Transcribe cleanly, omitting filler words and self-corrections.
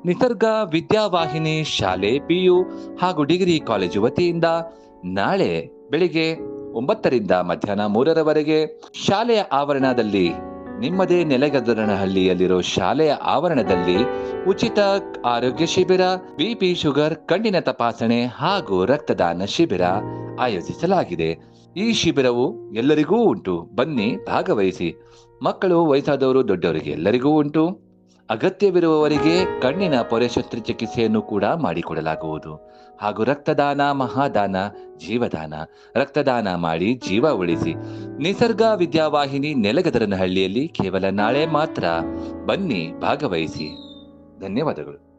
ನಿಸರ್ಗ ವಿದ್ಯಾವಾಹಿನಿ ಶಾಲೆ ಪಿಯು ಹಾಗೂ ಡಿಗ್ರಿ ಕಾಲೇಜು ವತಿಯಿಂದ ನಾಳೆ ಬೆಳಿಗ್ಗೆ 9ರಿಂದ ಮಧ್ಯಾಹ್ನ 3ರವರೆಗೆ ಶಾಲೆಯ ಆವರಣದಲ್ಲಿ ನಿಮ್ಮದೇ ನೆಲಗದರನಹಳ್ಳಿಯಲ್ಲಿರೋ ಶಾಲೆಯ ಆವರಣದಲ್ಲಿ ಉಚಿತ ಆರೋಗ್ಯ ಶಿಬಿರ, ಬಿಪಿ ಶುಗರ್, ಕಣ್ಣಿನ ತಪಾಸಣೆ ಹಾಗೂ ರಕ್ತದಾನ ಶಿಬಿರ ಆಯೋಜಿಸಲಾಗಿದೆ. ಈ ಶಿಬಿರವು ಎಲ್ಲರಿಗೂ ಉಂಟು, ಬನ್ನಿ ಭಾಗವಹಿಸಿ. ಮಕ್ಕಳು, ವಯಸ್ಸಾದವರು, ದೊಡ್ಡವರಿಗೆ ಎಲ್ಲರಿಗೂ ಉಂಟು. ಅಗತ್ಯವಿರುವವರಿಗೆ ಕಣ್ಣಿನ ಪೊರೆ ಶಸ್ತ್ರಚಿಕಿತ್ಸೆಯನ್ನು ಕೂಡ ಮಾಡಿಕೊಡಲಾಗುವುದು. ಹಾಗೂ ರಕ್ತದಾನ ಮಹಾದಾನ, ಜೀವದಾನ. ರಕ್ತದಾನ ಮಾಡಿ ಜೀವ ಉಳಿಸಿ. ನಿಸರ್ಗ ವಿದ್ಯಾವಾಹಿನಿ ನೆಲಗದರನಹಳ್ಳಿಯಲ್ಲಿ ಕೇವಲ ನಾಳೆ ಮಾತ್ರ. ಬನ್ನಿ ಭಾಗವಹಿಸಿ. ಧನ್ಯವಾದಗಳು.